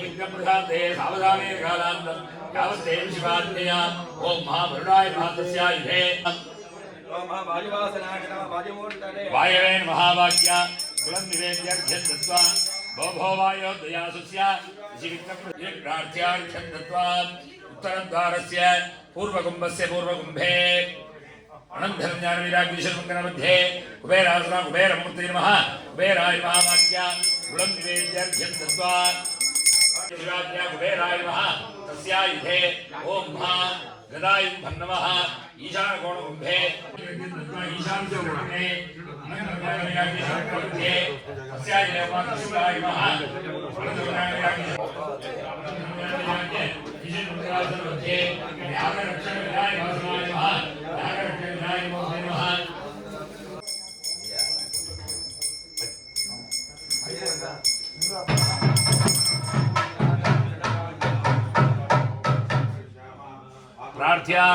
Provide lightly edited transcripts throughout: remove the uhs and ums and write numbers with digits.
विघ्नप्रशान्ते सावधाने कालान्तम् यावत्तेन शिवाज्ञया ॐ महावरुणाय महातस्यायुधे वायवे महावाक्या कुलं निवेद्यार्घ्यं दत्त्वा भो भो वायोदयासुस्य विघ्नप्रार्थ्यार्घ्यं दत्त्वा उत्तरद्वारस्य पूर्वकुम्भस्य पूर्वकुम्भे अनन्तरं ज्ञानवीराग्निशर्मङ्गलमध्ये कुबेरासना कुबेरमूर्तये नमः कुबेराय महावाक्या कुलं निवेद्यार्घ्यं दत्त्वा शिवाज्ञा कुबेराय नमः तस्यायुधे ॐ महा गदायुं भन्नमः ईशानकोणकुम्भे ईशानकोणे अनन्तरं तस्यायुधे शिवाय नमः प्रार्थ्या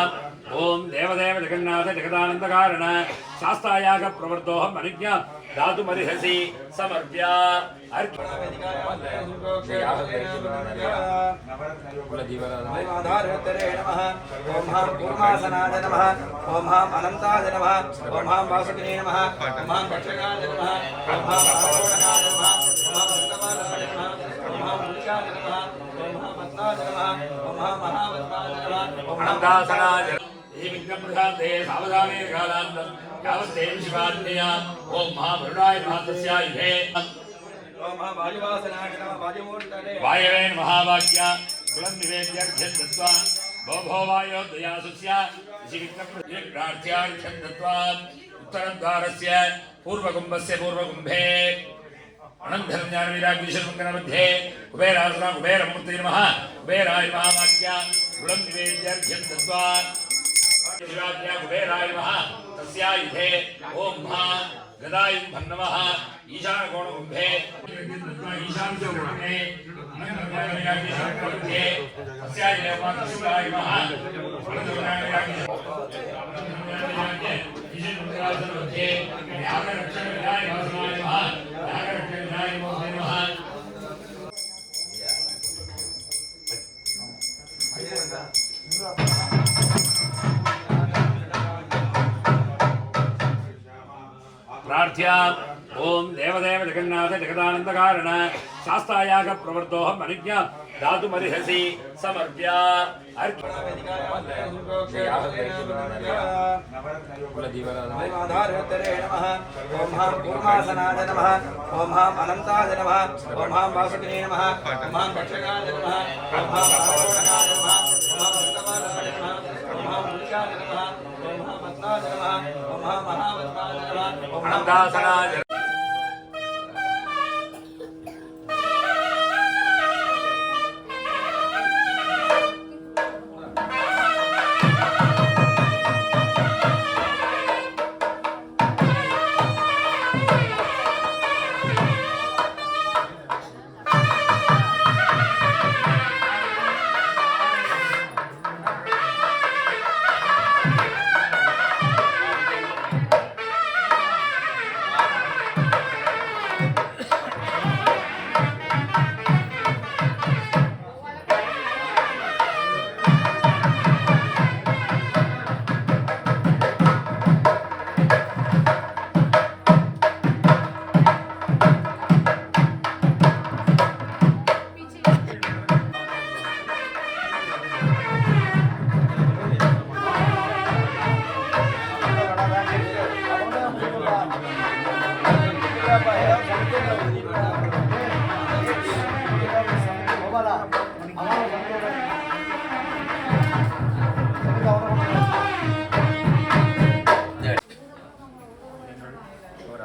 ओम देवदेव जगन्नाथ जगदानंद कारण शास्त्रायाग प्रवर्तोहम अनुज्ञा धातु मरिहसि समर्प्या आधारहतरे नमः ओम हां पूर्णासनाय नमः ओम हां अनंताय नमः ओम हां वासुकिने नमः ओम हां भक्षकाय नमः ओम हां आरोहणाय नमः ओम हां भक्तमानाय नमः ओम हां मुख्याय नमः ओम हां मत्ताय नमः ओम हां महावत्ताय नमः ओम अनंतासनाय विघ्नप्रशान्ते सावधाने कालान्तम् यावत्तेन शिवाज्ञया ॐ महावरुणाय महातस्यायुधे वायवे महावाक्या कुलं निवेद्यार्घ्यं दत्त्वा भो भो वायोदयासुस्य विघ्नप्रार्थ्यार्घ्यं दत्त्वा उत्तरद्वारस्य पूर्वकुम्भस्य पूर्वकुम्भे अनन्तरं ज्ञानवीराग्निशर्मङ्गलमध्ये कुबेरासना कुबेरमूर्तये नमः कुबेराय महावाक्या कुलं निवेद्यार्घ्यं दत्त्वा शिवाज्ञा कुबेराय नमः तस्यायुधे ॐ महा गदायुं भन्नमः ईशानकोणकुम्भे ईशानकोणे तस्यायुधे शिवाय नमः प्रार्थ्या ओम देवदेव जगन्नाथ जगदानंद कारण शास्त्रायाग प्रवर्तोहम अनुज्ञा धातु मरिहसि समर्प्या आधारहतरे नमः ओम हां पूर्णासनाय नमः ओम हां अनंताय नमः ओम हां वासुकिने नमः ओम हां भक्षकाय नमः ओम हां आरोहणाय नमः ओम हां भक्तमानाय नमः ओम हां मुख्याय नमः ओम हां मत्ताय नमः ओम हां महावत्ताय नमः ओम अनंतासनाय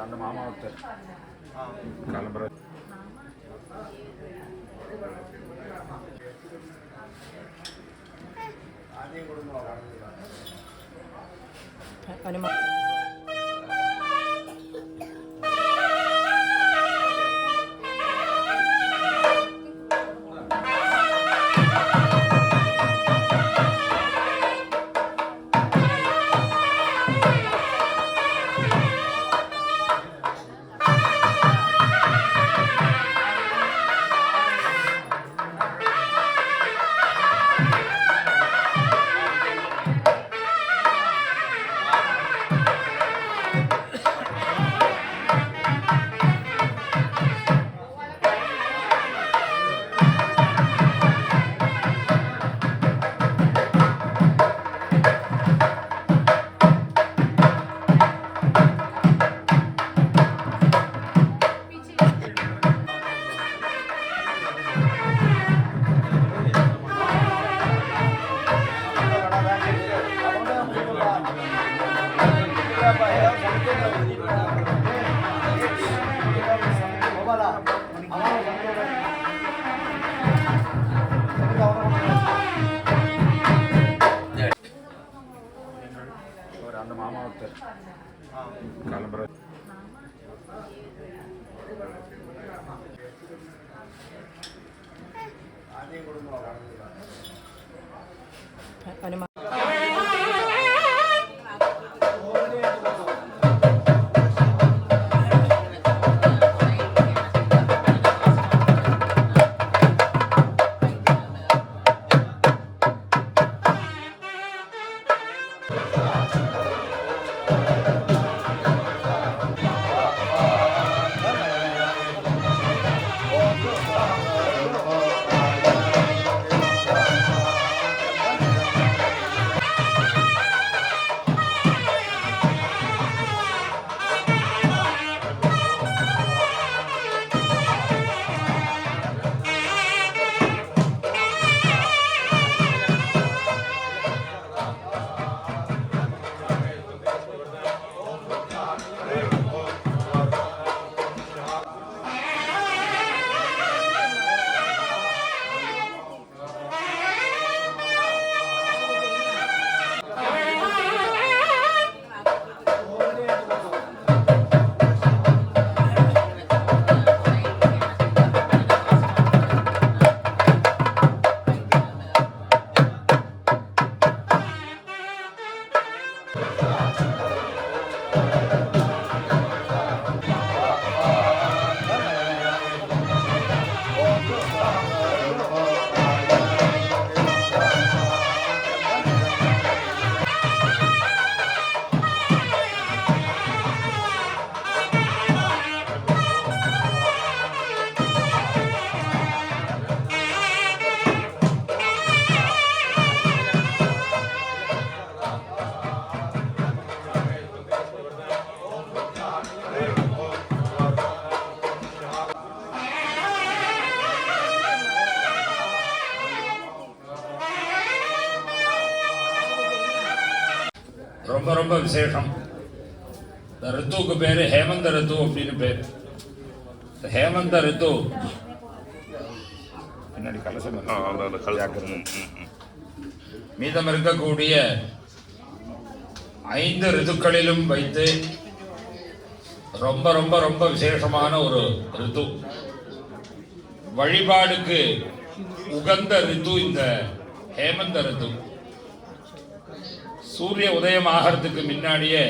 அந்த மாமா ஒருத்தர் கிளம்புற ரொம்ப ரொம்ப விசேஷம். இந்த ரித்துவுக்கு பேரு ஹேமந்த ரித்து அப்படின்னு பேரு. ஹேமந்த ரித்து பின்னாடி கலசம் மீதம் இருக்கக்கூடிய 5 ரித்துக்களிலும் வைத்து ரொம்ப ரொம்ப ரொம்ப விசேஷமான ஒரு ரித்து. வழிபாடுக்கு உகந்த ரித்து இந்த ஹேமந்த ரித்து. சூரிய உதயம் ஆகிறதுக்கு முன்னாடியே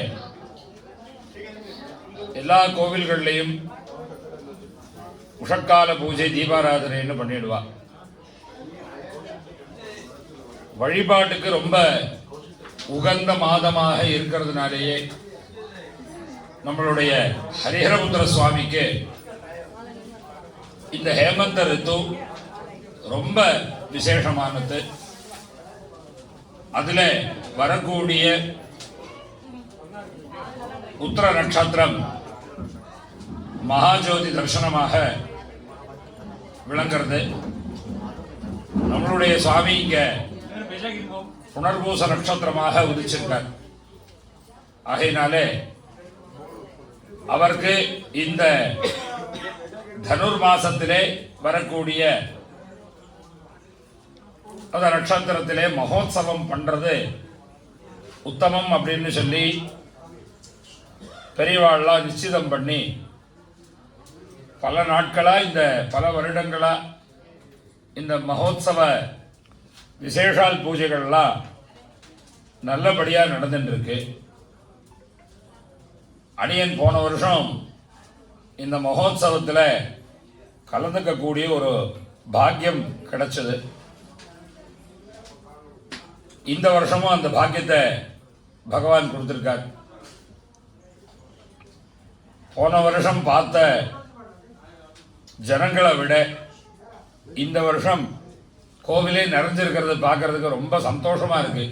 எல்லா கோவில்கள்லையும் உஷக்கால பூஜை தீபாராதனைன்னு பண்ணிடுவா. வழிபாட்டுக்கு ரொம்ப உகந்த மாதமாக இருக்கிறதுனாலேயே நம்மளுடைய ஹரிஹரபுத்திர சுவாமிக்கு இந்த ஹேமந்த ரித்து ரொம்ப விசேஷமானது. அதில் வரக்கூடிய உத்தர நட்சத்திரம் மகாஜோதி தரிசனமாக விளங்குறது. நம்மளுடைய சுவாமி இங்க புனர்பூச நட்சத்திரமாக உதிச்சிருக்கார். ஆகையினாலே அவருக்கு இந்த தனுர் மாசத்திலே வரக்கூடிய அந்த நட்சத்திரத்திலே மகோத்சவம் பண்றது உத்தமம் அப்படின்னு சொல்லி பெரியவாள்லாம் நிச்சயம் பண்ணி பல நாட்களா இந்த பல வருடங்களா இந்த மகோத்சவ விசேஷால் பூஜைகள்லாம் நல்லபடியா நடந்துட்டு இருக்கு. அடியன் போன வருஷம் இந்த மகோத்சவத்தில் கலந்துக்கக்கூடிய ஒரு பாக்கியம் கிடைச்சது. இந்த வருஷமும் அந்த பாக்கியத்தை பகவான் கொடுத்திருக்கார். போன வருஷம் பார்த்த ஜனங்களை விட இந்த வருஷம் கோவிலே நிறைஞ்சிருக்கிறது பார்க்கறதுக்கு ரொம்ப சந்தோஷமா இருக்கு.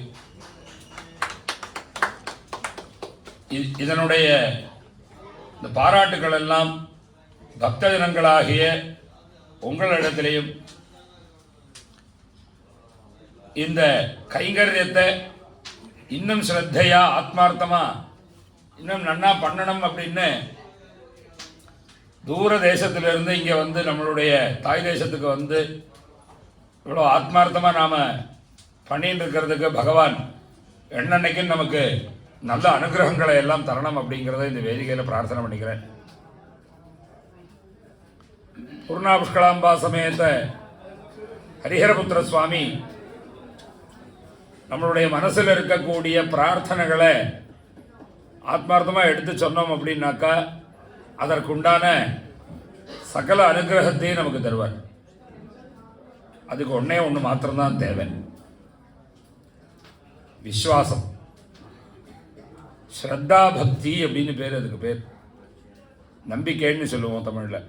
இதனுடைய இந்த பாராட்டுக்கள் எல்லாம் பக்த ஜனங்களாகிய உங்களிடத்திலையும் இந்த கைங்கரியத்தை இன்னும் ஸ்ரத்தையா ஆத்மார்த்தமா இன்னும் நன்னா பண்ணணும் அப்படின்னு தூர தேசத்திலிருந்து இங்கே வந்து நம்மளுடைய தாய் தேசத்துக்கு வந்து இவ்வளோ ஆத்மார்த்தமாக நாம் பண்ணிட்டு இருக்கிறதுக்கு பகவான் என்னன்னைக்கும் நமக்கு நல்ல அனுகிரகங்களை எல்லாம் தரணும் அப்படிங்கிறத இந்த வேதிகையில் பிரார்த்தனை பண்ணிக்கிறேன். பூர்ணா புஷ்கலாம்பா சமேத ஹரிஹரபுத்திர சுவாமி நம்மளுடைய மனசில் இருக்கக்கூடிய பிரார்த்தனைகளை ஆத்மார்த்தமாக எடுத்து சொன்னோம் அப்படின்னாக்கா அதற்குண்டான சகல அனுகிரகத்தையும் நமக்கு தருவார். அதுக்கு ஒன்றே ஒன்று மாத்திரம்தான் தேவை, விஸ்வாசம். ஸ்ரத்தா பக்தி அப்படின்னு பேர், அதுக்கு பேர் நம்பிக்கைன்னு சொல்லுவோம் தமிழில்.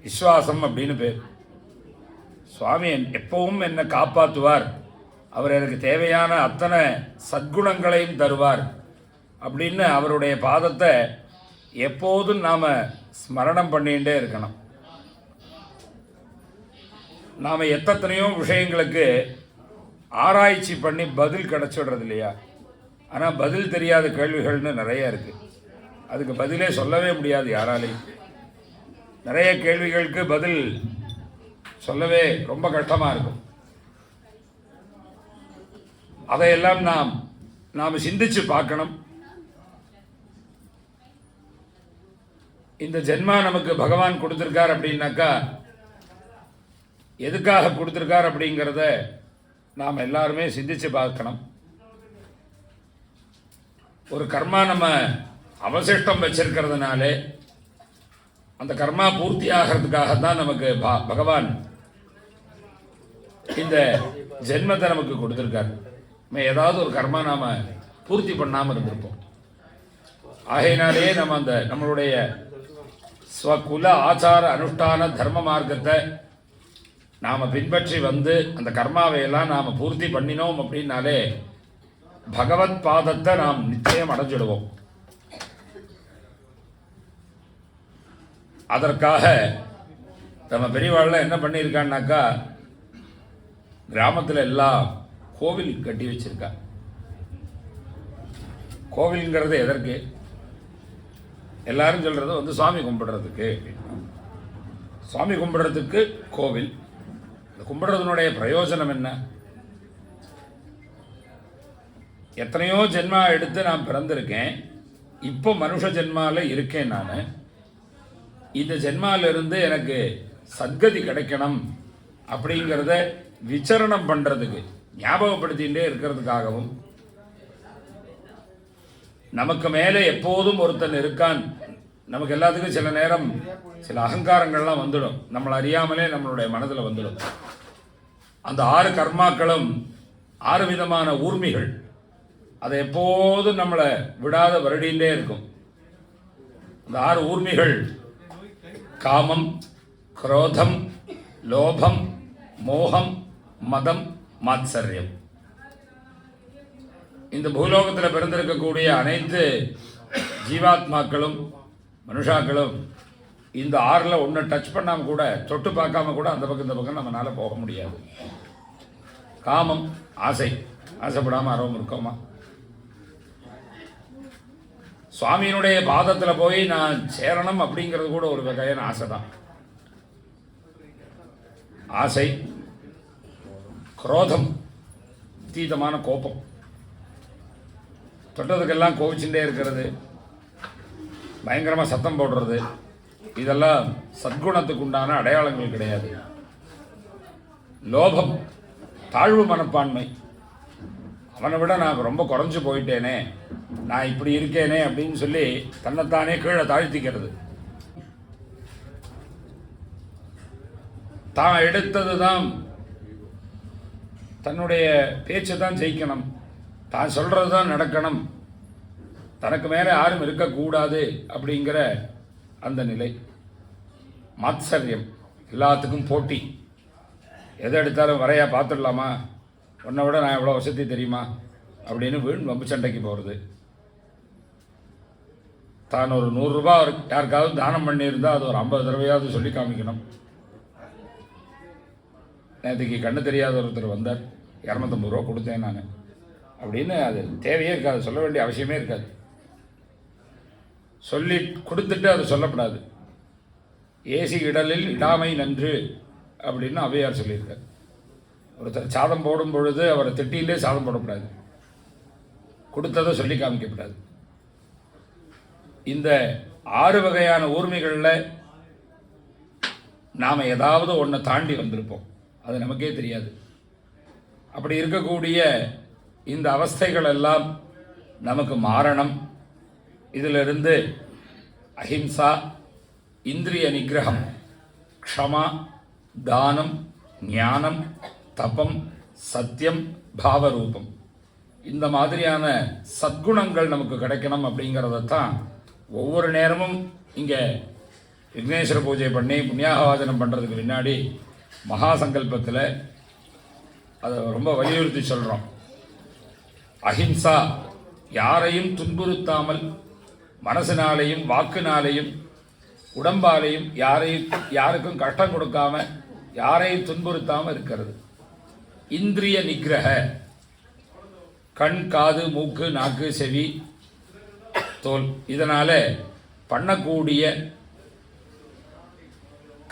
விஸ்வாசம் அப்படின்னு பேர். சுவாமி எப்பவும் என்னை காப்பாற்றுவார், அவர் எனக்கு தேவையான அத்தனை சத்குணங்களையும் தருவார் அப்படின்னு அவருடைய பாதத்தை எப்போதும் நாம் ஸ்மரணம் பண்ணிகிட்டே இருக்கணும். நாம் எத்தனையோ விஷயங்களுக்கு ஆராய்ச்சி பண்ணி பதில் கிடச்சிடுறது இல்லையா? ஆனால் பதில் தெரியாத கேள்விகள்னு நிறைய இருக்குது. அதுக்கு பதிலே சொல்லவே முடியாது யாராலையும். நிறைய கேள்விகளுக்கு பதில் சொல்லவே ரொம்ப கஷ்டமாக இருக்கும். அதையெல்லாம் நாம் சிந்திச்சு பார்க்கணும். இந்த ஜென்மா நமக்கு பகவான் கொடுத்துருக்கார் அப்படின்னாக்கா எதுக்காக கொடுத்துருக்கார் அப்படிங்கிறத நாம் எல்லாருமே சிந்திச்சு பார்க்கணும். ஒரு கர்மா நம்ம அவசிஷ்டம் வச்சிருக்கிறதுனாலே அந்த கர்மா பூர்த்தி ஆகிறதுக்காகத்தான் நமக்கு பகவான் இந்த ஜென்மத்தை நமக்கு கொடுத்துருக்கார். நம்ம ஏதாவது ஒரு கர்மா நாம் பூர்த்தி பண்ணாமல் இருந்திருப்போம். ஆகையினாலே நம்ம நம்மளுடைய ஸ்வகுல ஆச்சார அனுஷ்டான தர்ம மார்க்கத்தை நாம் பின்பற்றி வந்து அந்த கர்மாவையெல்லாம் நாம் பூர்த்தி பண்ணினோம் அப்படின்னாலே பகவத் பாதத்தை நாம் நிச்சயம் அடைஞ்சிடுவோம். அதற்காக நம்ம பெரியவாள்லாம் என்ன பண்ணியிருக்கான்னாக்கா, கிராமத்தில் எல்லாம் கோவில் கட்டி வச்சிருக்கா. கோவில்ங்கிறது எதற்கு? எல்லாரும் சொல்கிறது சுவாமி கும்பிடுறதுக்கு. சுவாமி கும்பிடுறதுக்கு கோவில். இந்த கும்பிடுறதுனுடைய பிரயோஜனம் என்ன? எத்தனையோ ஜென்மா எடுத்து நான் பிறந்திருக்கேன், இப்போ மனுஷ ஜென்மாவில் இருக்கேன். நான் இந்த ஜென்மாவிலிருந்து எனக்கு சத்கதி கிடைக்கணும் அப்படிங்கிறத விசரணம் பண்ணுறதுக்கு, ஞாபகப்படுத்திகிட்டே இருக்கிறதுக்காகவும், நமக்கு மேலே எப்போதும் ஒருத்தன் இருக்கான். நமக்கு எல்லாத்துக்கும் சில நேரம் சில அகங்காரங்கள்லாம் வந்துடும், நம்மளை அறியாமலே நம்மளுடைய மனதில் வந்துடும். அந்த 6 கர்மாக்களும் 6 விதமான ஊர்மிகள், அதை எப்போதும் நம்மளை விடாத வருடிகிட்டே இருக்கும். அந்த 6 ஊர்மிகள் காமம், குரோதம், லோபம், மோகம், மதம், மாத்சரியம். இந்த பூலோகத்தில் பிறந்திருக்கக்கூடிய அனைத்து ஜீவாத்மாக்களும் மனுஷாக்களும் இந்த 6ல் ஒன்று டச் பண்ணாமல் கூட, தொட்டு பார்க்காம கூட அந்த பக்கம் இந்த பக்கம் நம்மளால் போக முடியாது. காமம், ஆசை, ஆசைப்படாமல் ஆர்வம் இருக்கோமா? சுவாமியினுடைய பாதத்தில் போய் நான் சேரணும் அப்படிங்கிறது கூட ஒரு வகையான ஆசை தான். ஆசை. குரோதம், தீதமான கோபம், தொட்டதுக்கெல்லாம் கோவிச்சுட்டே இருக்கிறது, பயங்கரமாக சத்தம் போடுறது, இதெல்லாம் சத்குணத்துக்கு உண்டான அடையாளங்கள் கிடையாது. லோபம், தாழ்வு மனப்பான்மை, அவனை விட நான் ரொம்ப குறைஞ்சு போயிட்டேனே, நான் இப்படி இருக்கேனே அப்படின்னு சொல்லி தன்னைத்தானே கீழே தாழ்த்திக்கிறது. தான் எடுத்தது தான், தன்னுடைய பேச்சை தான் ஜெயிக்கணும், தான் சொல்கிறது தான் நடக்கணும், தனக்கு மேலே யாரும் இருக்கக்கூடாது அப்படிங்கிற அந்த நிலை. மாத்சரியம், எல்லாத்துக்கும் போட்டி, எதை எடுத்தாலும் வரையா பார்த்துடலாமா, உன்னை விட நான் எவ்வளோ வசதி தெரியுமா அப்படின்னு வீண் வம்பு சண்டைக்கு போகிறது. தான் ஒரு 100 ரூபா யாருக்காவது தானம் பண்ணியிருந்தால் அது ஒரு 50 தடவையாவது சொல்லி காமிக்கணும். நேற்றுக்கு கண்ணு தெரியாத ஒருத்தர் வந்தார், 250 ரூபா கொடுத்தேன் நான் அப்படின்னு. அது தேவையே இருக்காது, சொல்ல வேண்டிய அவசியமே இருக்காது. சொல்லி கொடுத்துட்டு அது சொல்லப்படாது. ஏசி இடலில் இடாமை நன்று அப்படின்னு ஔவையார் சொல்லியிருக்கார். ஒருத்தர் சாதம் போடும் பொழுது அவரை திட்டிலே சாதம் போடக்கூடாது, கொடுத்ததை சொல்லி காமிக்கப்படாது. இந்த 6 வகையான ஊர்மைகளில் நாம் ஏதாவது ஒன்றை தாண்டி வந்திருப்போம். அது நமக்கே தெரியாது. அப்படி இருக்கக்கூடிய இந்த அவஸ்தைகள் எல்லாம் நமக்கு மாறணும். இதிலிருந்து அஹிம்சா, இந்திரிய நிகிரகம், க்ஷமா, தானம், ஞானம், தபம், சத்தியம், பாவரூபம், இந்த மாதிரியான சத்குணங்கள் நமக்கு கிடைக்கணும். அப்படிங்கிறதான் ஒவ்வொரு நேரமும் இங்கே விக்னேஸ்வர பூஜை பண்ணி புண்ணியாகவாதனம் பண்ணுறதுக்கு முன்னாடி மகா சங்கல்பத்தில் அதை ரொம்ப வலியுறுத்தி சொல்கிறோம். அஹிம்சா, யாரையும் துன்புறுத்தாமல் மனசினாலேயும் வாக்குனாலேயும் உடம்பாலேயும் யாருக்கும் கஷ்டம் கொடுக்காம யாரையும் துன்புறுத்தாமல் இருக்கிறது. இந்திரிய நிகிரக, கண், காது, மூக்கு, நாக்கு, செவி, தோல், இதனால பண்ணக்கூடிய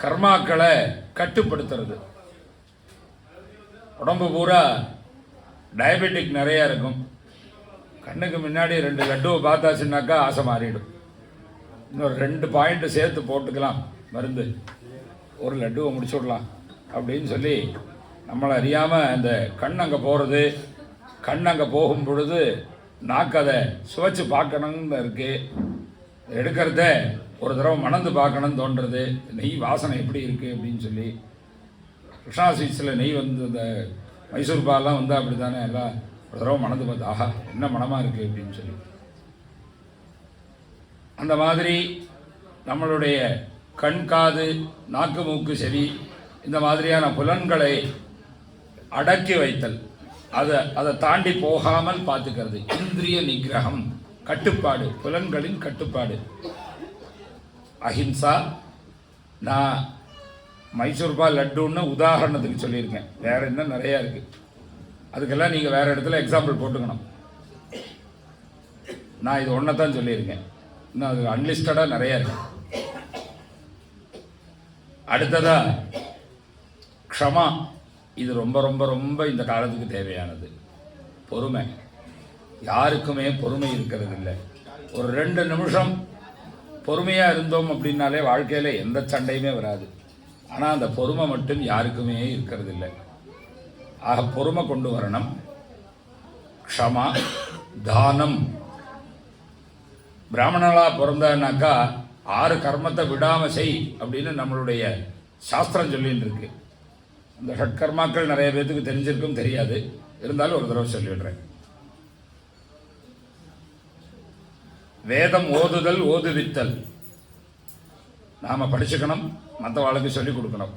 கர்மாக்களை கட்டுப்படுத்துறது. உடம்பு பூரா டயபெட்டிக் நிறையா இருக்கும். கண்ணுக்கு முன்னாடி 2 லட்டுவை பார்த்தாச்சுன்னாக்கா ஆசை மாறிடும். இன்னொரு 2 பாயிண்ட்டு சேர்த்து போட்டுக்கலாம் மருந்து, ஒரு லட்டுவை முடிச்சு விடலாம் அப்படின்னு சொல்லி நம்மளை அறியாமல் அந்த கண் அங்கே போகிறது, கண் அங்கே போகும் பொழுது நாக்கு அதை சுவைச்சு பார்க்கணுன்னு இருக்குது. எடுக்கிறத ஒரு தடவை மணந்து பார்க்கணும்னு தோன்றுறது. நெய் வாசனை எப்படி இருக்குது அப்படின்னு சொல்லி. கிருஷ்ணா ஸ்வீட்ஸில் நெய் வந்து இந்த மைசூர் பால்லாம் வந்து அப்படி தானே எல்லாம் ஒரு தடவை மணந்து பார்த்து ஆஹா என்ன மனமாக இருக்குது அப்படின்னு சொல்லி. அந்த மாதிரி நம்மளுடைய கண், காது, நாக்கு, மூக்கு, செவி, இந்த மாதிரியான புலன்களை அடக்கி வைத்தல், அதை தாண்டி போகாமல் பார்த்துக்கிறது. இந்திரிய நிகிரகம், கட்டுப்பாடு, புலன்களின் கட்டுப்பாடு. அஹிம்சா, நான் மைசூர்பா லட்டுன்னு உதாரணத்துக்கு சொல்லியிருக்கேன். வேற என்ன நிறையா இருக்குது, அதுக்கெல்லாம் நீங்கள் வேறு இடத்துல எக்ஸாம்பிள் போட்டுக்கணும். நான் இது ஒன்றை தான் சொல்லியிருக்கேன், இன்னும் அது அன்லிஸ்டடாக நிறையா இருக்கு. அடுத்ததா க்ஷமா, இது ரொம்ப ரொம்ப ரொம்ப இந்த காலத்துக்கு தேவையானது. பொறுமை, யாருக்குமே பொறுமை இருக்கிறது இல்லை. ஒரு 2 நிமிஷம் பொறுமையாக இருந்தோம் அப்படின்னாலே வாழ்க்கையில் எந்த சண்டையுமே வராது. ஆனால் அந்த பொறுமை மட்டும் யாருக்குமே இருக்கிறது இல்லை. ஆக பொறுமை கொண்டு வரணும். க்ஷமா, தானம். பிராமணர்களாக பிறந்தானாக்கா 6 கர்மத்தை விடாமல் செய் அப்படின்னு நம்மளுடைய சாஸ்திரம் சொல்லின்னு இருக்கு. அந்த ஷட்கர்மாக்கள் நிறைய பேர்த்துக்கு தெரிஞ்சிருக்கும், தெரியாது. இருந்தாலும் ஒரு தடவை சொல்லிடுறேன். வேதம் ஓதுதல், ஓதுவித்தல், நாம் படிச்சுக்கணும், மற்றவாளுக்கு சொல்லிக் கொடுக்கணும்.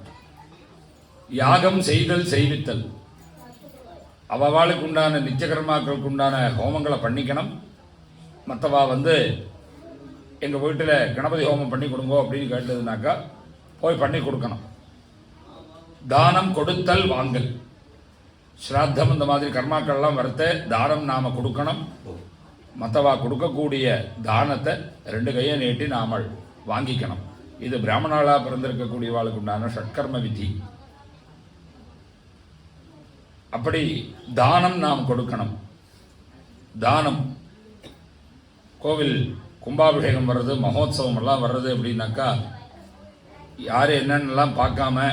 யாகம் செய்தல், செய்வித்தல், அவளுக்கு உண்டான நித்தியகர்மாக்களுக்கு உண்டான ஹோமங்களை பண்ணிக்கணும். மற்றவா வந்து எங்கள் வீட்டில் கணபதி ஹோமம் பண்ணி கொடுங்கோ அப்படின்னு கேட்டதுனாக்கா போய் பண்ணி கொடுக்கணும். தானம், கொடுத்தல், வாங்கல், ஸ்ராத்தம், இந்த மாதிரி கர்மாக்கள்லாம் வரத்த தானம் நாம் கொடுக்கணும். மற்றவா கொடுக்கக்கூடிய தானத்தை 2 கையை நீட்டி நாம் வாங்கிக்கணும். இது பிராமணாளாக பிறந்திருக்கக்கூடியவாளுக்கு உண்டான ஷட்கர்ம விதி. அப்படி தானம் நாம் கொடுக்கணும். தானம், கோவில் கும்பாபிஷேகம் வர்றது, மகோத்சவம் எல்லாம் வர்றது அப்படின்னாக்கா யார் என்னென்னலாம் பார்க்காம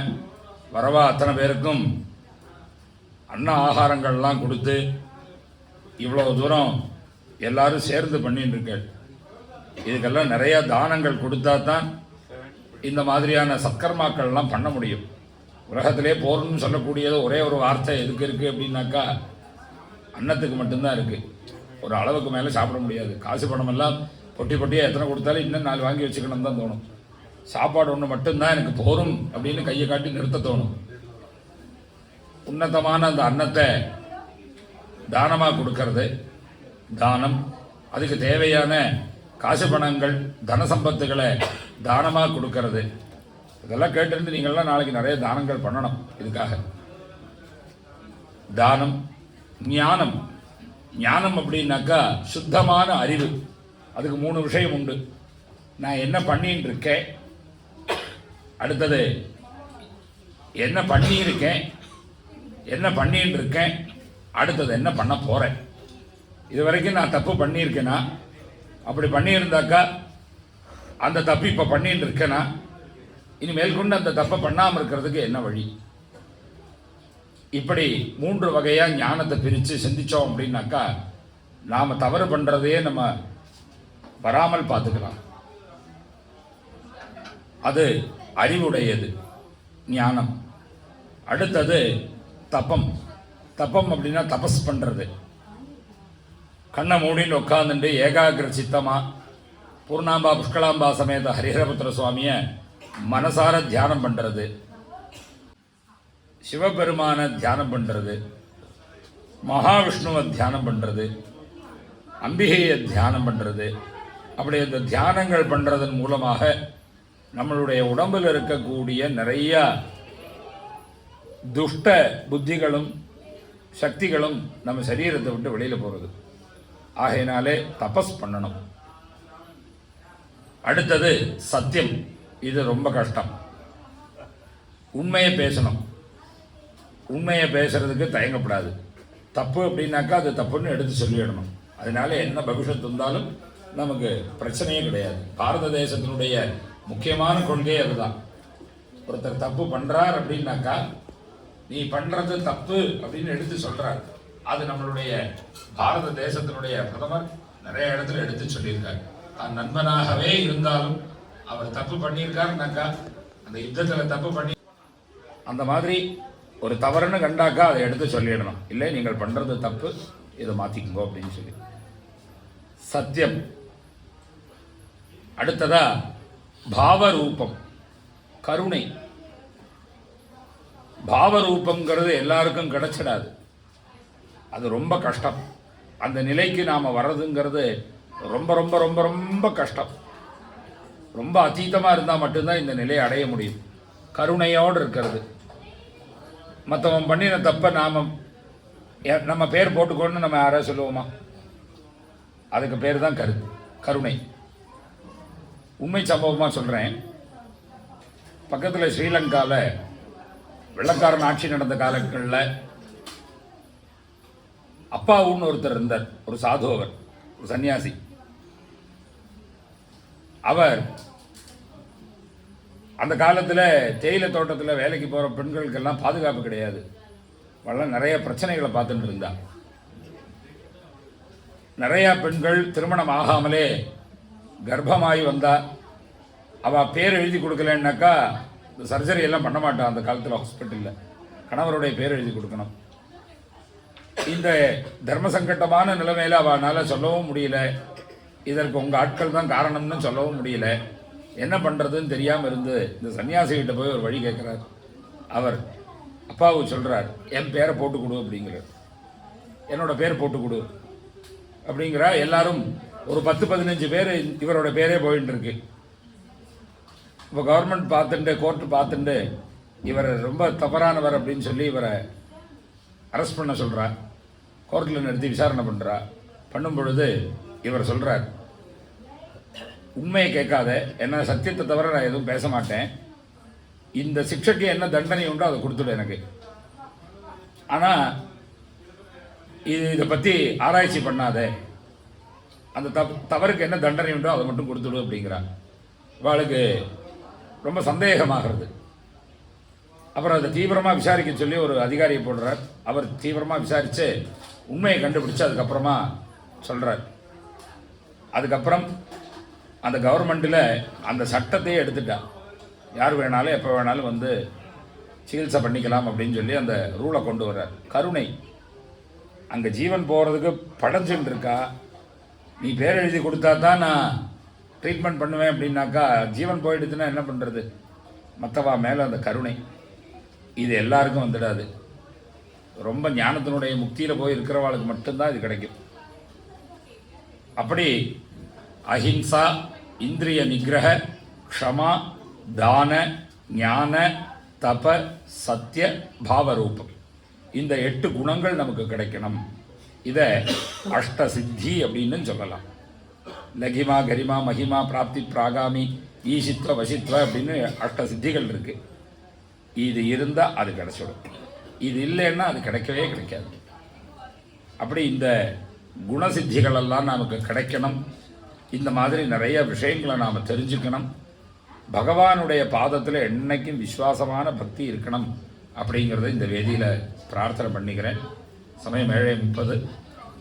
வரவா அத்தனை பேருக்கும் அன்ன ஆகாரங்கள்லாம் கொடுத்து இவ்வளோ தூரம் எல்லாரும் சேர்ந்து பண்ணிட்டு இருக்க. இதுக்கெல்லாம் நிறையா தானங்கள் கொடுத்தா தான் இந்த மாதிரியான சத்கர்மாக்கள்லாம் பண்ண முடியும். உலகத்திலே போர்னு சொல்லக்கூடியது ஒரே ஒரு வார்த்தை எதுக்கு இருக்குது அப்படின்னாக்கா அன்னத்துக்கு மட்டும்தான் இருக்குது. ஒரு அளவுக்கு மேலே சாப்பிட முடியாது. காசு பணமெல்லாம் பொட்டி பொட்டியாக எத்தனை கொடுத்தாலும் இன்னும் 4 வாங்கி வச்சுக்கணும் தான் தோணும். சாப்பாடு ஒன்று மட்டும்தான் எனக்கு போரும் அப்படின்னு கையை காட்டி நிறுத்த தோணும். உன்னதமான அந்த அன்னத்தை தானமாக கொடுக்கறது தானம். அதுக்கு தேவையான காசு பணங்கள், தன சம்பத்துகளை தானமாக கொடுக்கறது. இதெல்லாம் கேட்டிருந்து நீங்கள்லாம் நாளைக்கு நிறைய தானங்கள் பண்ணணும். இதுக்காக தானம். ஞானம். ஞானம் அப்படின்னாக்கா சுத்தமான அறிவு. அதுக்கு 3 விஷயம் உண்டு. நான் என்ன பண்ணின்னு இருக்கேன், அடுத்தது என்ன பண்ணியிருக்கேன், என்ன பண்ணின்னு இருக்கேன், அடுத்தது என்ன பண்ண போகிறேன். இது வரைக்கும் நான் தப்பு பண்ணியிருக்கேனா, அப்படி பண்ணியிருந்தாக்கா அந்த தப்பு இப்போ பண்ணிட்டு இருக்கேனா, இனி மேற்கொண்டு அந்த தப்பை பண்ணாமல் இருக்கிறதுக்கு என்ன வழி. இப்படி 3 வகையாக ஞானத்தை பிரித்து சிந்தித்தோம் அப்படின்னாக்கா நாம் தவறு பண்ணுறதையே நம்ம வராமல் பார்த்துக்கலாம். அது அறிவுடையது ஞானம். அடுத்தது தப்பம். தப்பம் அப்படின்னா தபஸ் பண்ணுறது. கண்ணை மூடின்னு உட்காந்துட்டு ஏகாகிர சித்தமாக பூர்ணாம்பா புஷ்கலாம்பா சமேத ஹரிஹரபுத்திர சுவாமியை மனசார தியானம் பண்ணுறது, சிவபெருமானை தியானம் பண்ணுறது, மகாவிஷ்ணுவை தியானம் பண்ணுறது, அம்பிகையை தியானம் பண்ணுறது. அப்படி இந்த தியானங்கள் பண்ணுறதன் மூலமாக நம்மளுடைய உடம்பில் இருக்கக்கூடிய நிறைய துஷ்ட புத்திகளும் சக்திகளும் நம்ம சரீரத்தை விட்டு வெளியில் போகிறது. ஆகையினாலே தபஸ் பண்ணணும். அடுத்தது சத்தியம். இது ரொம்ப கஷ்டம். உண்மையை பேசணும். உண்மையை பேசுறதுக்கு தயங்கப்படாது. தப்பு அப்படின்னாக்கா அது தப்புன்னு எடுத்து சொல்லிடணும். அதனால என்ன பவிஷ்யத்து இருந்தாலும் நமக்கு பிரச்சனையே கிடையாது. பாரத தேசத்தினுடைய முக்கியமான கொள்கையே அதுதான். ஒருத்தர் தப்பு பண்ணுறார் அப்படின்னாக்கா நீ பண்ணுறது தப்பு அப்படின்னு எடுத்து சொல்கிறார். அது நம்மளுடைய பாரத தேசத்தினுடைய பிரதமர் நிறைய இடத்துல எடுத்து சொல்லியிருக்காரு. தான் நண்பனாகவே இருந்தாலும் அவர் தப்பு பண்ணியிருக்காருனாக்கா அந்த யுத்தத்தில் தப்பு பண்ணி அந்த மாதிரி ஒரு தவறுன்னு கண்டாக்கா அதை எடுத்து சொல்லிடணும். இல்லை நீங்கள் பண்ணுறது தப்பு, இதை மாற்றிக்குங்கோ அப்படின்னு சொல்லி. சத்தியம். அடுத்ததா பாவரூபம், கருணை. பாவரூபங்கிறது எல்லாருக்கும் கிடைச்சிடாது. அது ரொம்ப கஷ்டம். அந்த நிலைக்கு நாம் வர்றதுங்கிறது ரொம்ப ரொம்ப ரொம்ப ரொம்ப கஷ்டம். ரொம்ப அதீதமாக இருந்தால் மட்டும்தான் இந்த நிலையை அடைய முடியும். கருணையோடு இருக்கிறது. மற்றவன் பண்ணின தப்பை நம்ம பேர் போட்டுக்கொண்டு நம்ம யாராவது சொல்லுவோமா? அதுக்கு பேர் தான் கருணை. உண்மை சம்பவமாக சொல்கிறேன். பக்கத்தில் ஸ்ரீலங்காவில் வெள்ளக்காரன் ஆட்சி நடந்த காலங்களில் அப்பாவுன்னு ஒருத்தர் இருந்தார். ஒரு சாது, அவர் ஒரு சன்னியாசி. அவர் அந்த காலத்தில் தேயிலை தோட்டத்தில் வேலைக்கு போகிற பெண்களுக்கெல்லாம் பாதுகாப்பு கிடையாது. அவெல்லாம் நிறைய பிரச்சனைகளை பார்த்துட்டு இருந்தார். நிறையா பெண்கள் திருமணம் ஆகாமலே கர்ப்பமாகி வந்தா அவள் பேர் எழுதி கொடுக்கலன்னாக்கா இந்த சர்ஜரி எல்லாம் பண்ண மாட்டான். அந்த காலத்தில் ஹாஸ்பிட்டலில் கணவருடைய பேர் எழுதி கொடுக்கணும். இந்த தர்ம சங்கட்டமான நிலைமையில் அவனால் சொல்லவும் முடியல. இதற்கு உங்கள் ஆட்கள் தான் காரணம்னு சொல்லவும் முடியல. என்ன பண்ணுறதுன்னு தெரியாமல் இருந்து இந்த சன்னியாசிகிட்ட போய் ஒரு வழி கேட்குறார். அவர் அப்பாவுக்கு சொல்கிறார், என் பேரை போட்டு கொடு அப்படிங்கிறார். என்னோட பேர் போட்டு கொடு அப்படிங்கிறா. எல்லாரும் ஒரு 10-15 பேர் இவரோட பேரே போயின்னு இருக்கு. இப்போ கவர்மெண்ட் பார்த்துட்டு, கோர்ட்டு பார்த்துட்டு இவர் ரொம்ப தவறானவர் அப்படின்னு சொல்லி இவரை அரெஸ்ட் பண்ண சொல்கிறார். கோர்ட்டில் நிறுத்தி விசாரணை பண்ணுறா. பண்ணும் பொழுது இவர் சொல்கிறார், உண்மையை கேட்காத, என்ன சத்தியத்தை தவிர நான் எதுவும் பேச மாட்டேன். இந்த சிக்ஷைக்கு என்ன தண்டனை உண்டோ அதை கொடுத்துடு எனக்கு. ஆனால் இதை பற்றி ஆராய்ச்சி பண்ணாத, அந்த தவறுக்கு என்ன தண்டனை உண்டோ அதை மட்டும் கொடுத்துடு அப்படிங்கிறான். அவளுக்கு ரொம்ப சந்தேகமாகிறது. அப்புறம் அதை தீவிரமாக விசாரிக்க சொல்லி ஒரு அதிகாரியை போடுறார். அவர் தீவிரமாக விசாரித்து உண்மையை கண்டுபிடிச்சு அதுக்கப்புறமா சொல்கிறார். அதுக்கப்புறம் அந்த கவர்மெண்ட்டில் அந்த சட்டத்தையே எடுத்துட்டா. யார் வேணாலும் எப்போ வேணாலும் வந்து சிகிச்சை பண்ணிக்கலாம் அப்படின்னு சொல்லி அந்த ரூலை கொண்டு வர்றார். கருணை. அங்கே ஜீவன் போகிறதுக்கு படைஞ்சுட்டு இருக்கா. நீ பேர் எழுதி கொடுத்தா தான் நான் ட்ரீட்மெண்ட் பண்ணுவேன் அப்படின்னாக்கா ஜீவன் போயிடுச்சுன்னா என்ன பண்ணுறது? மற்றவா மேலே அந்த கருணை. இது எல்லாருக்கும் வந்துடாது. ரொம்ப ஞானத்தினுடைய முக்தியில் போய் இருக்கிறவாளுக்கு மட்டும்தான் இது கிடைக்கும். அப்படி அஹிம்சா, இந்திரிய நிகிரக, க்ஷமா, தான, ஞான, தப, சத்திய, பாவரூபம், இந்த 8 குணங்கள் நமக்கு கிடைக்கணும். இதை அஷ்ட சித்தி அப்படின்னு சொல்லலாம். லகிமா, கரிமா, மகிமா, பிராப்தி, பிராகாமி, ஈசித்வ, வசித்வ அப்படின்னு அஷ்ட சித்திகள் இருக்குது. இது இருந்தால் அது கிடைச்சிடும். இது இல்லைன்னா அது கிடைக்கவே கிடைக்காது. அப்படி இந்த குணசித்திகளெல்லாம் நமக்கு கிடைக்கணும். இந்த மாதிரி நிறைய விஷயங்களை நாம் தெரிஞ்சுக்கணும். பகவானுடைய பாதத்தில் என்னைக்கும் விசுவாசமான பக்தி இருக்கணும் அப்படிங்கிறத இந்த வேதியில் பிரார்த்தனை பண்ணிக்கிறேன். சமயம் 7:30.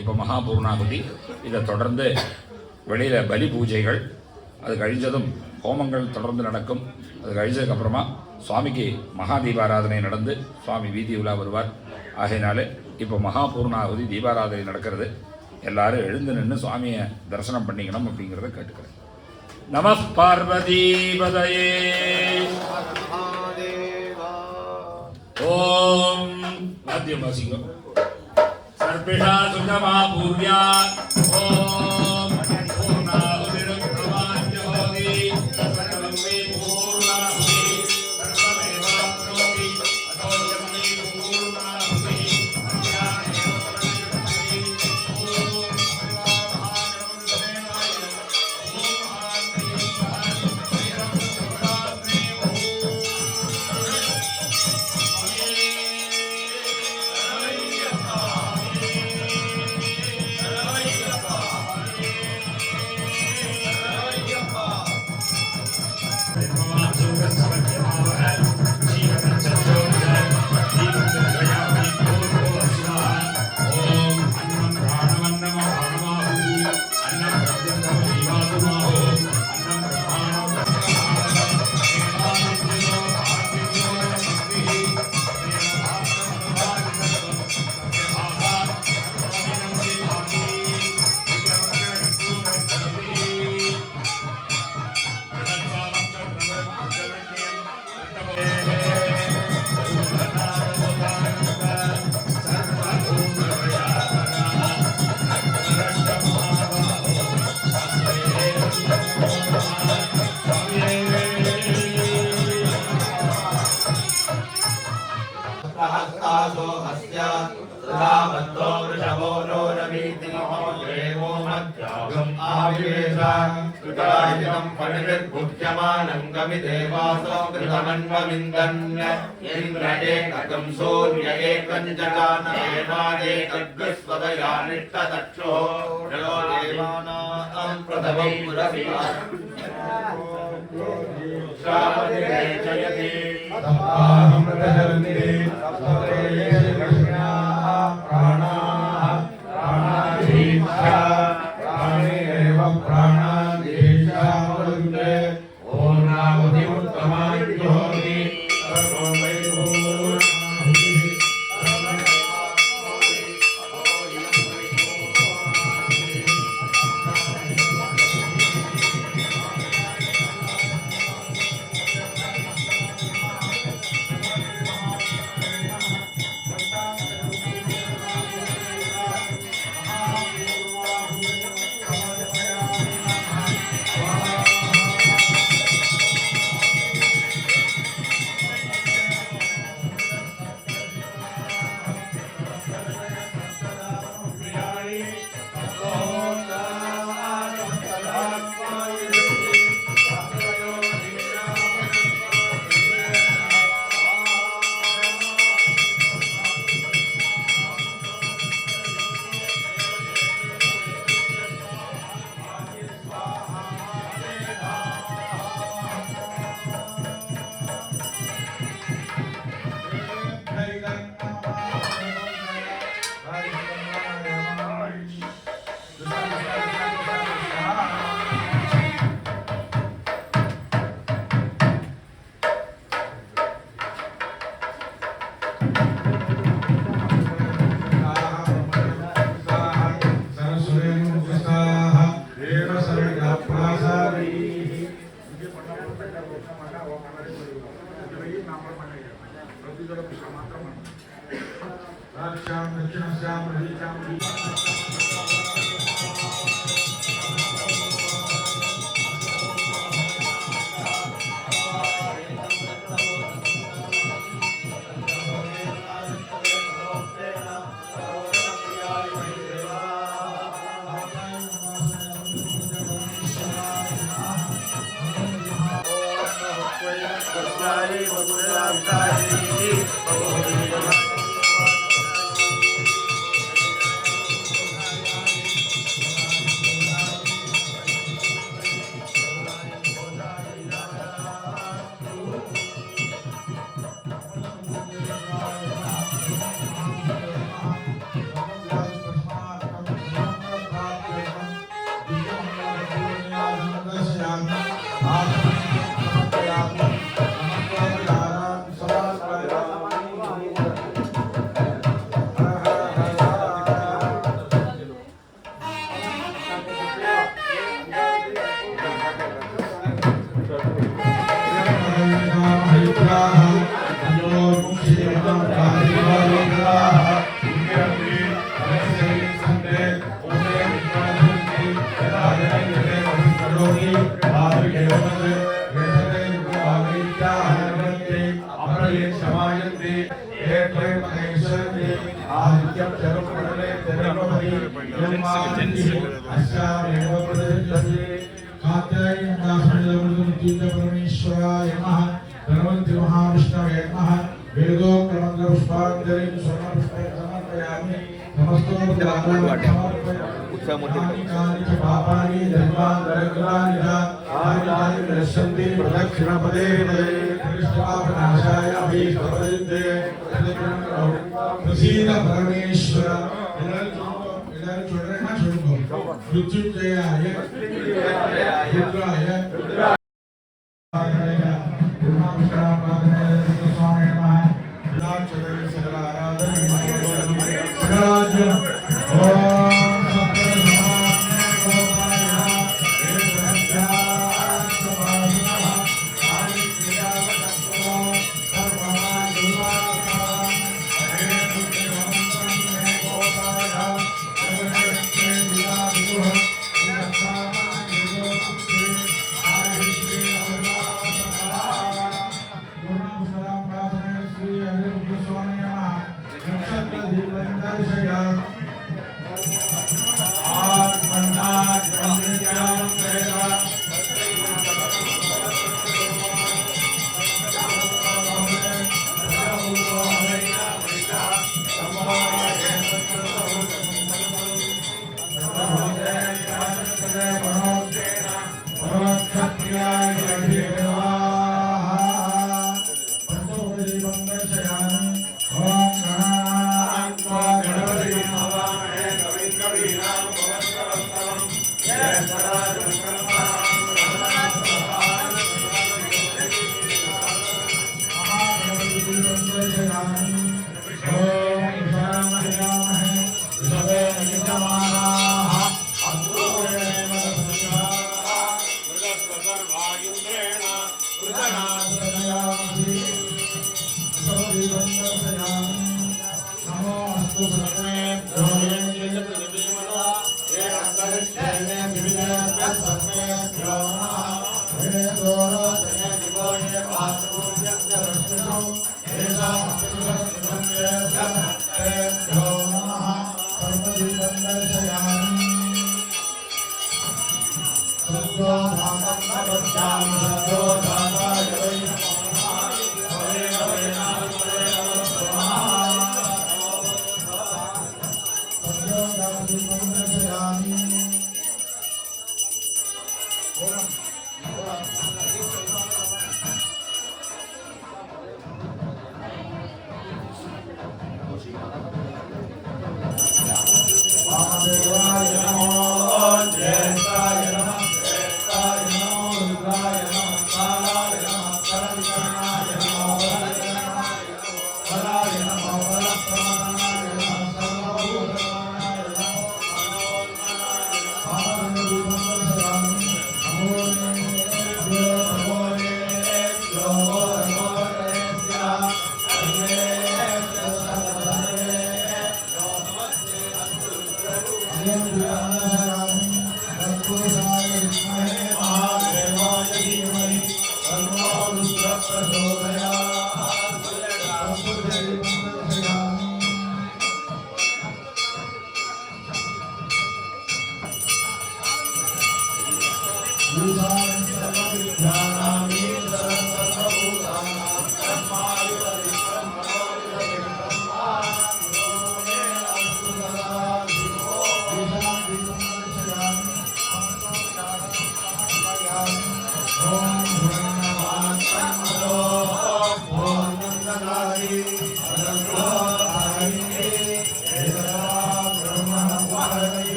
இப்போ மகாபூர்ணாகுதி. இதை தொடர்ந்து வெளியில் பலி பூஜைகள், அது கழிஞ்சதும் ஹோமங்கள் தொடர்ந்து நடக்கும். அது கழிஞ்சதுக்கப்புறமா சுவாமிக்கு மகா தீபாராதனை நடந்து சுவாமி வீதி உலா வருவார். ஆகையினாலே இப்போ மகாபூர்ணாகுதி தீபாராதனை நடக்கிறது. எல்லாரும் எழுந்து நின்று சுவாமியை தரிசனம் பண்ணிக்கணும் அப்படிங்கிறத கேட்டுக்கிறேன். நம பார்வதீபதயே. ஓம் வாத்தியம் வாசிக்கும். சர்பிஷா சுத்தமா பூர்யா. ஓம் பூர்ணாஹுதிர் பிரமாண்யோதி சர்வம் மே பூர்ணாஹுதி சர்வமேவாப்னோதி அதோயம் மே பூர்ணாஹுதி इंद्रजेकं सूर्य एकं जगान देवादेकग्स्वदयानिष्टदक्षो जलो देवानां प्रथमं पुरस्कार जयति तपाहं प्रजलन्ति सप्तये लक्ष्म्याः प्राणाः प्राणाधीशा प्राणेव प्राणाधीशा वन्दे ओम नामति उत्तमायोनि सर्वं वै आदित्यं चरुपदले तेरवहि यम्माति अस्यामेव प्रदर्शते कात्यायनं दासनिलवृत्तिं परमेश्वराय नमः धनवन्ति महाविष्णवे नमः वेदोक्तमन्त्र पुष्पाञ्जलिं समर्पयामि नमस्तोपचाराणि पापानि धर्मान्तरकृतानि आनि दर्शन्ति प्रदक्षिणपदे कृष्णपापनाशाय अभीष्टपदे प्रसीद परमेश्वर मृत्युंजयाय रुद्राय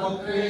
पुत्री